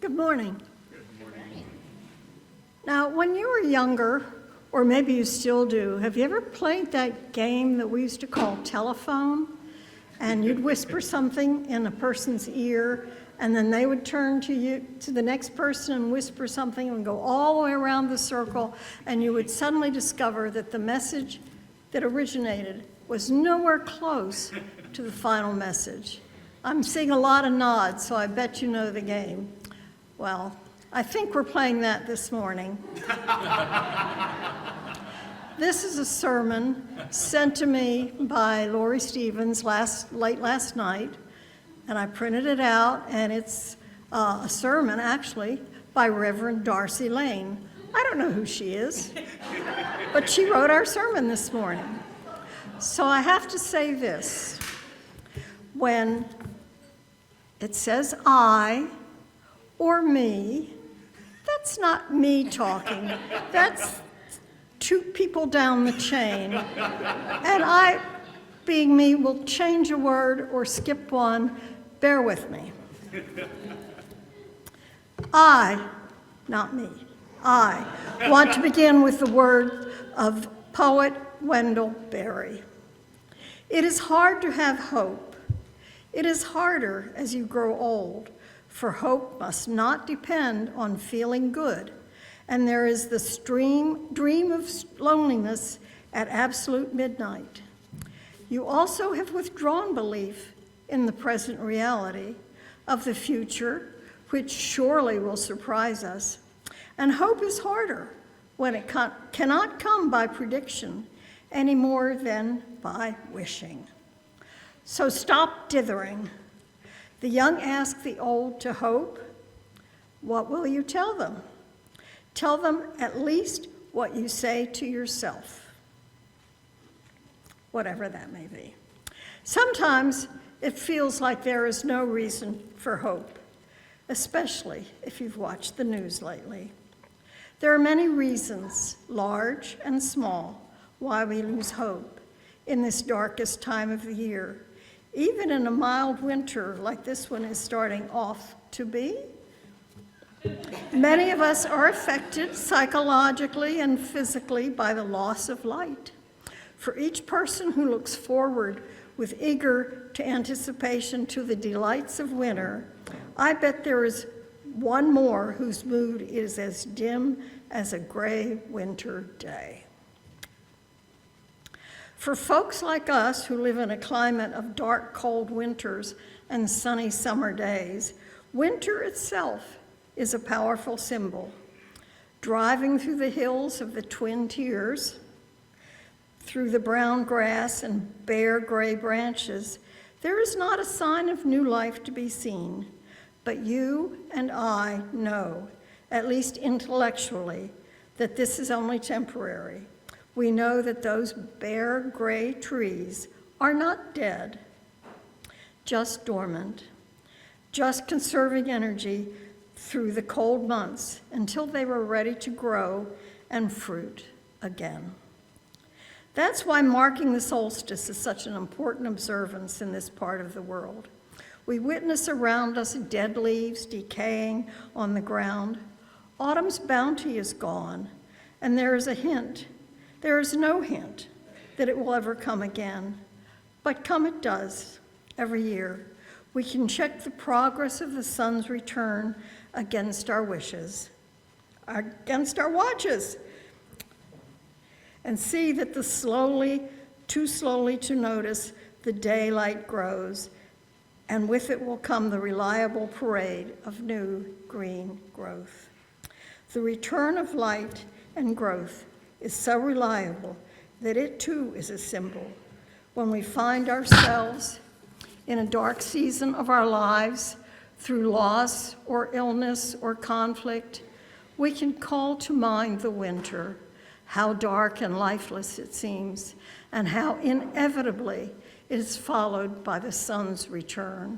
Good morning. Now, when you were younger, or maybe you still do, have you ever played that game that we used to call telephone? And you'd whisper something in a person's ear, and then they would turn to you, to the next person, and whisper something and go all the way around the circle, and you would suddenly discover that the message that originated was nowhere close to the final message. I'm seeing a lot of nods, so I bet you know the game. Well, I think we're playing that this morning. This is a sermon sent to me by Lori Stevens late last night, and I printed it out, and it's a sermon, actually, by Reverend Darcy Lane. I don't know who she is, but she wrote our sermon this morning. So I have to say this. When it says I or me, that's not me talking. That's two people down the chain. And I, being me, will change a word or skip one. Bear with me. I, not me, I want to begin with the word of poet Wendell Berry. It is hard to have hope. It is harder as you grow old, for hope must not depend on feeling good, and there is the dream of loneliness at absolute midnight. You also have withdrawn belief in the present reality of the future, which surely will surprise us, and hope is harder when it cannot come by prediction any more than by wishing. So stop dithering. The young ask the old to hope. What will you tell them? Tell them at least what you say to yourself, whatever that may be. Sometimes it feels like there is no reason for hope, especially if you've watched the news lately. There are many reasons, large and small, why we lose hope in this darkest time of the year, even in a mild winter like this one is starting off to be. Many of us are affected psychologically and physically by the loss of light. For each person who looks forward with eager anticipation to the delights of winter, I bet there is one more whose mood is as dim as a gray winter day. For folks like us who live in a climate of dark, cold winters and sunny summer days, winter itself is a powerful symbol. Driving through the hills of the Twin Tiers, through the brown grass and bare gray branches, there is not a sign of new life to be seen, but you and I know, at least intellectually, that this is only temporary. We know that those bare gray trees are not dead, just dormant, just conserving energy through the cold months until they were ready to grow and fruit again. That's why marking the solstice is such an important observance in this part of the world. We witness around us dead leaves decaying on the ground. Autumn's bounty is gone, and there is no hint that it will ever come again, but come it does every year. We can check the progress of the sun's return against our watches, and see that too slowly to notice, the daylight grows, and with it will come the reliable parade of new green growth. The return of light and growth is so reliable that it too is a symbol. When we find ourselves in a dark season of our lives through loss or illness or conflict, we can call to mind the winter, how dark and lifeless it seems, and how inevitably it is followed by the sun's return.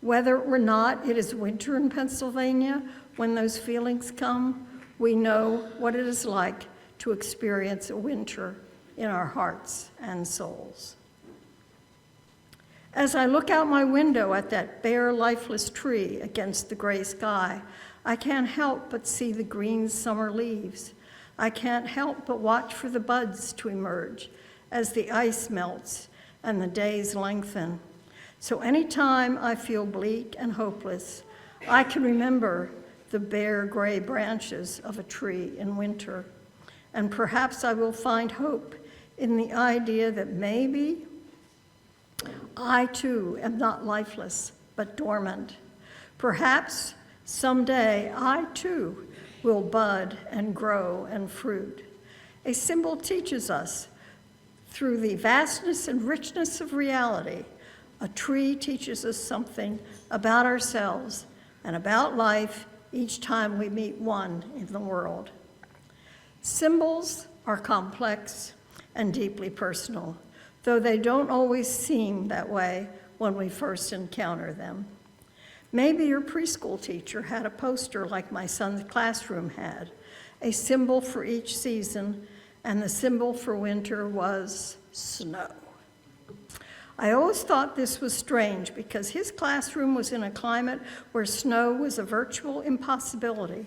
Whether or not it is winter in Pennsylvania when those feelings come, we know what it is like to experience a winter in our hearts and souls. As I look out my window at that bare, lifeless tree against the gray sky, I can't help but see the green summer leaves. I can't help but watch for the buds to emerge as the ice melts and the days lengthen. So anytime I feel bleak and hopeless, I can remember the bare gray branches of a tree in winter. And perhaps I will find hope in the idea that maybe I too am not lifeless, but dormant. Perhaps someday I too will bud and grow and fruit. A symbol teaches us through the vastness and richness of reality. A tree teaches us something about ourselves and about life each time we meet one in the world. Symbols are complex and deeply personal, though they don't always seem that way when we first encounter them. Maybe your preschool teacher had a poster like my son's classroom had, a symbol for each season, and the symbol for winter was snow. I always thought this was strange because his classroom was in a climate where snow was a virtual impossibility.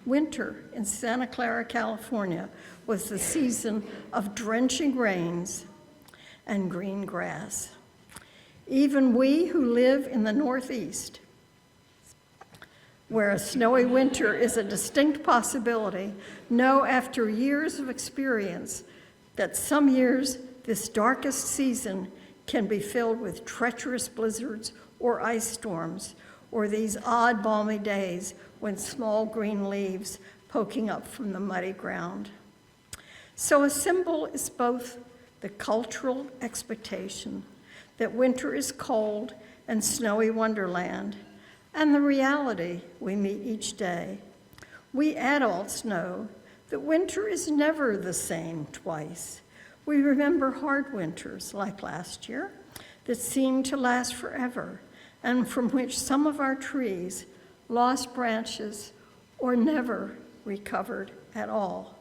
Winter in Santa Clara, California was the season of drenching rains and green grass. Even we who live in the Northeast, where a snowy winter is a distinct possibility, know after years of experience that some years this darkest season can be filled with treacherous blizzards or ice storms, or these odd balmy days when small green leaves poking up from the muddy ground. So a symbol is both the cultural expectation that winter is cold and snowy wonderland, and the reality we meet each day. We adults know that winter is never the same twice. We remember hard winters, like last year, that seemed to last forever, and from which some of our trees lost branches or never recovered at all.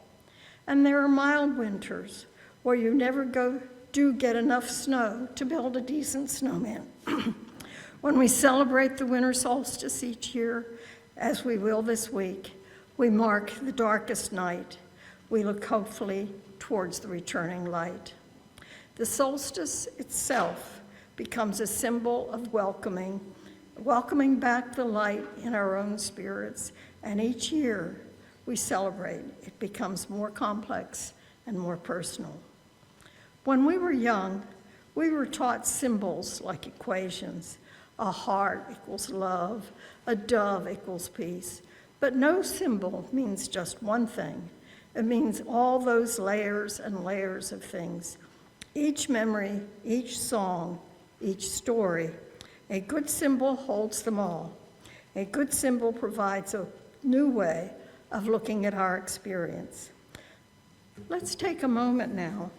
And there are mild winters where you never do get enough snow to build a decent snowman. When we celebrate the winter solstice each year, as we will this week, we mark the darkest night. We look hopefully towards the returning light. The solstice itself becomes a symbol of welcoming back the light in our own spirits, and each year we celebrate, it becomes more complex and more personal. When we were young, we were taught symbols like equations. A heart equals love, a dove equals peace. But no symbol means just one thing. It means all those layers and layers of things. Each memory, each song, each story. A good symbol holds them all. A good symbol provides a new way of looking at our experience. Let's take a moment now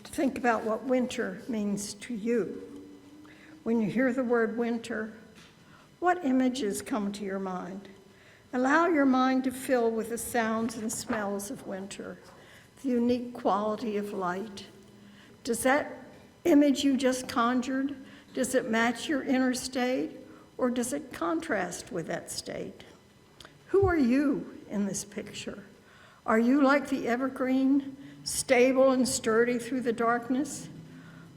to think about what winter means to you. When you hear the word winter, what images come to your mind? Allow your mind to fill with the sounds and smells of winter, the unique quality of light. Does that image you just conjured, does it match your inner state, or does it contrast with that state? Who are you in this picture? Are you like the evergreen, stable and sturdy through the darkness?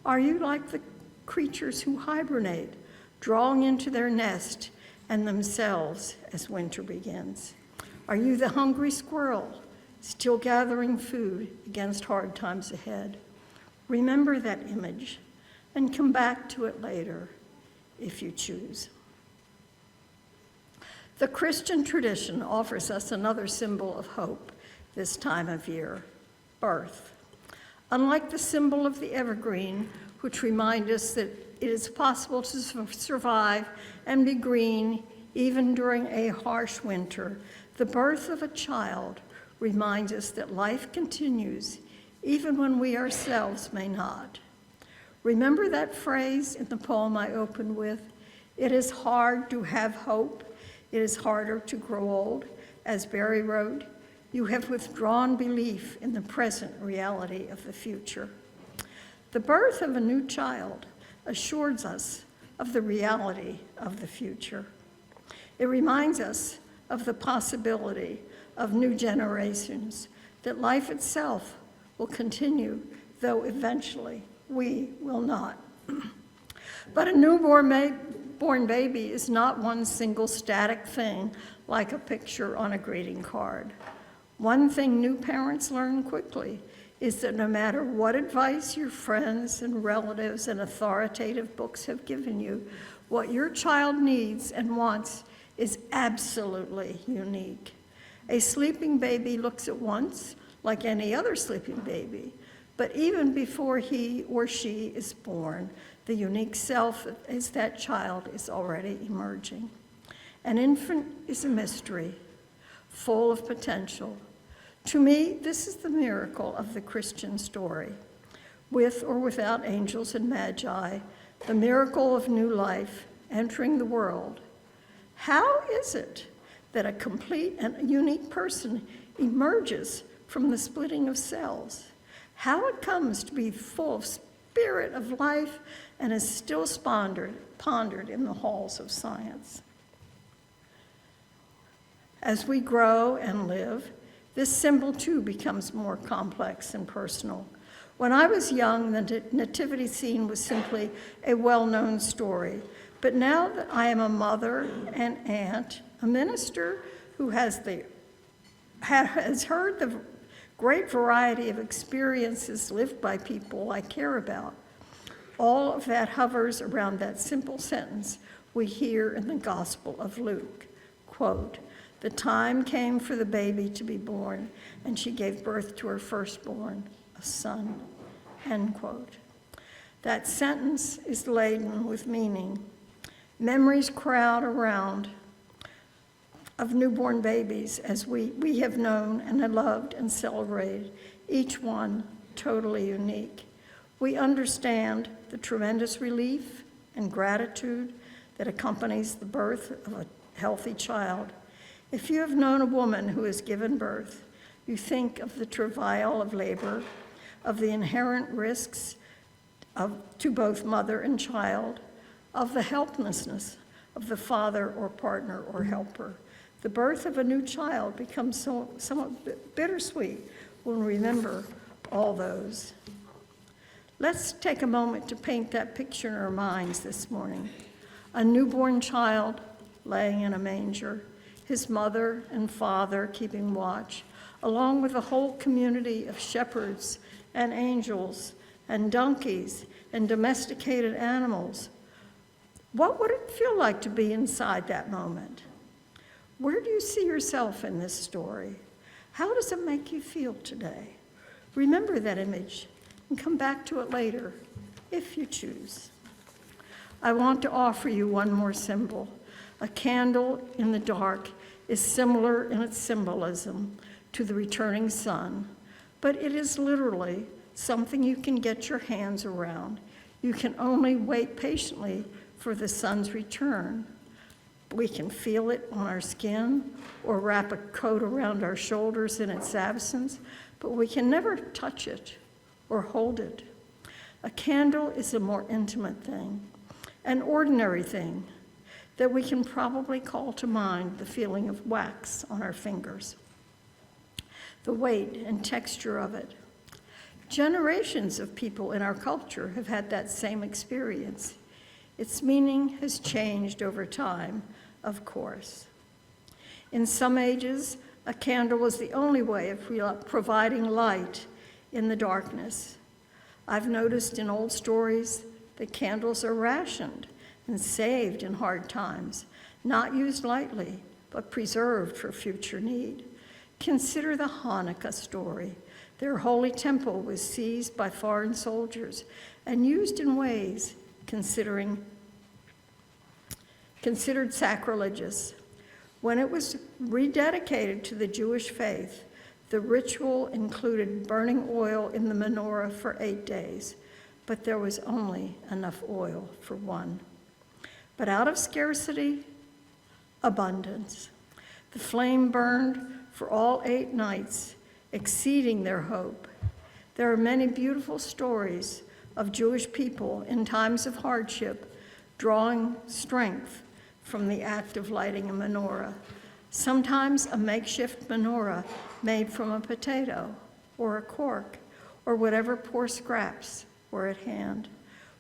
Are you like the creatures who hibernate, drawing into their nest and themselves as winter begins? Are you the hungry squirrel, still gathering food against hard times ahead? Remember that image and come back to it later if you choose. The Christian tradition offers us another symbol of hope this time of year, birth. Unlike the symbol of the evergreen, which remind us that it is possible to survive and be green even during a harsh winter, the birth of a child reminds us that life continues even when we ourselves may not. Remember that phrase in the poem I opened with? It is hard to have hope. It is harder to grow old. As Barry wrote, you have withdrawn belief in the present reality of the future. The birth of a new child assures us of the reality of the future. It reminds us of the possibility of new generations, that life itself will continue, though eventually we will not. But a newborn baby is not one single static thing like a picture on a greeting card. One thing new parents learn quickly is that no matter what advice your friends and relatives and authoritative books have given you, what your child needs and wants is absolutely unique. A sleeping baby looks at once like any other sleeping baby, but even before he or she is born, the unique self as that child is already emerging. An infant is a mystery, full of potential. To me, this is the miracle of the Christian story. With or without angels and magi, the miracle of new life entering the world. How is it that a complete and unique person emerges from the splitting of cells? How it comes to be full of spirit of life and is still pondered in the halls of science. As we grow and live, this symbol too becomes more complex and personal. When I was young, the nativity scene was simply a well-known story. But now that I am a mother and aunt, a minister who has heard the great variety of experiences lived by people I care about, all of that hovers around that simple sentence we hear in the Gospel of Luke. Quote, "The time came for the baby to be born, and she gave birth to her firstborn, a son." End quote. That sentence is laden with meaning. Memories crowd around of newborn babies as we have known and loved and celebrated, each one totally unique. We understand the tremendous relief and gratitude that accompanies the birth of a healthy child. If you have known a woman who has given birth, you think of the travail of labor, of the inherent risks to both mother and child, of the helplessness of the father or partner or helper. The birth of a new child becomes somewhat bittersweet when we remember all those. Let's take a moment to paint that picture in our minds this morning. A newborn child laying in a manger, his mother and father keeping watch, along with a whole community of shepherds and angels and donkeys and domesticated animals. What would it feel like to be inside that moment? Where do you see yourself in this story? How does it make you feel today? Remember that image and come back to it later, if you choose. I want to offer you one more symbol. A candle in the dark is similar in its symbolism to the returning sun, but it is literally something you can get your hands around. You can only wait patiently for the sun's return. We can feel it on our skin or wrap a coat around our shoulders in its absence, but we can never touch it or hold it. A candle is a more intimate thing, an ordinary thing that we can probably call to mind the feeling of wax on our fingers, the weight and texture of it. Generations of people in our culture have had that same experience. Its meaning has changed over time, of course. In some ages, a candle was the only way of providing light in the darkness. I've noticed in old stories that candles are rationed and saved in hard times, not used lightly, but preserved for future need. Consider the Hanukkah story. Their holy temple was seized by foreign soldiers and used in ways considered sacrilegious. When it was rededicated to the Jewish faith, the ritual included burning oil in the menorah for 8 days, but there was only enough oil for one. But out of scarcity, abundance. The flame burned for all 8 nights, exceeding their hope. There are many beautiful stories of Jewish people in times of hardship, drawing strength from the act of lighting a menorah. Sometimes a makeshift menorah made from a potato or a cork or whatever poor scraps were at hand.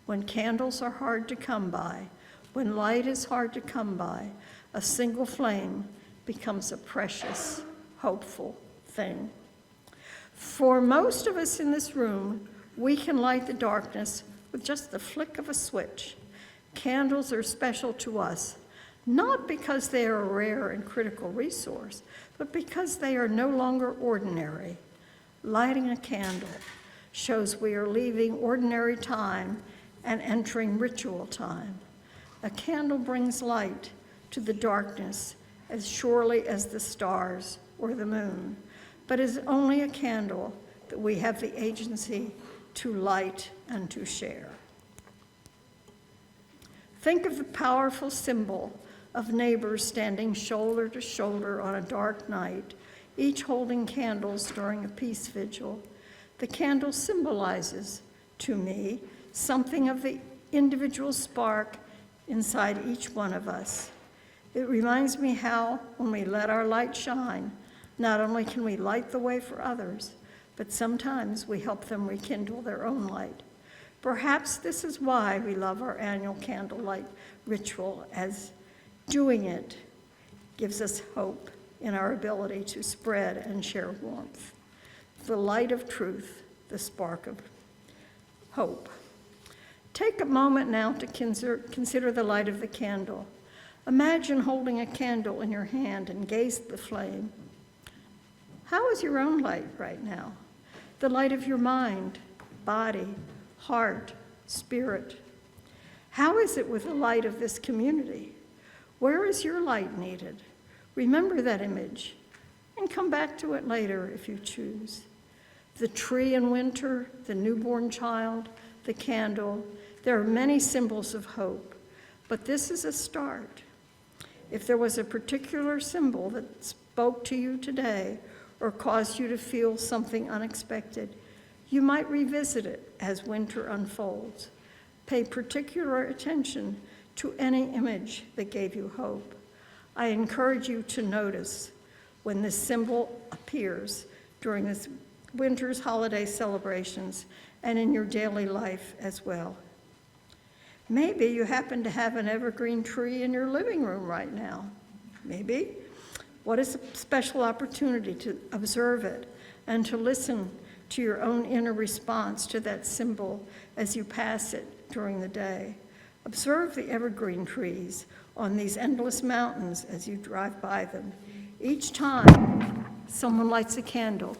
When candles are hard to come by, when light is hard to come by, a single flame becomes a precious, hopeful thing. For most of us in this room, we can light the darkness with just the flick of a switch. Candles are special to us, not because they are a rare and critical resource, but because they are no longer ordinary. Lighting a candle shows we are leaving ordinary time and entering ritual time. A candle brings light to the darkness as surely as the stars or the moon, but is only a candle that we have the agency to light and to share. Think of the powerful symbol of neighbors standing shoulder to shoulder on a dark night, each holding candles during a peace vigil. The candle symbolizes, to me, something of the individual spark inside each one of us. It reminds me how, when we let our light shine, not only can we light the way for others, but sometimes we help them rekindle their own light. Perhaps this is why we love our annual candlelight ritual, as doing it gives us hope in our ability to spread and share warmth. The light of truth, the spark of hope. Take a moment now to consider the light of the candle. Imagine holding a candle in your hand and gaze at the flame. How is your own light right now? The light of your mind, body, heart, spirit. How is it with the light of this community? Where is your light needed? Remember that image and come back to it later if you choose. The tree in winter, the newborn child, the candle. There are many symbols of hope, but this is a start. If there was a particular symbol that spoke to you today or caused you to feel something unexpected, you might revisit it as winter unfolds. Pay particular attention to any image that gave you hope. I encourage you to notice when this symbol appears during this winter's holiday celebrations and in your daily life as well. Maybe you happen to have an evergreen tree in your living room right now. Maybe. What is a special opportunity to observe it and to listen to your own inner response to that symbol as you pass it during the day. Observe the evergreen trees on these endless mountains as you drive by them. Each time someone lights a candle,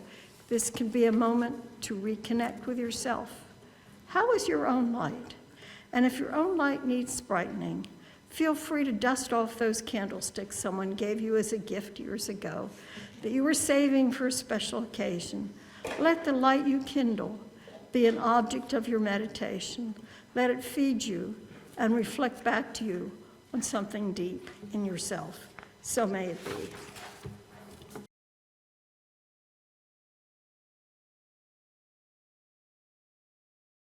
this can be a moment to reconnect with yourself. How is your own light? And if your own light needs brightening, feel free to dust off those candlesticks someone gave you as a gift years ago that you were saving for a special occasion. Let the light you kindle be an object of your meditation. Let it feed you and reflect back to you on something deep in yourself. So may it be.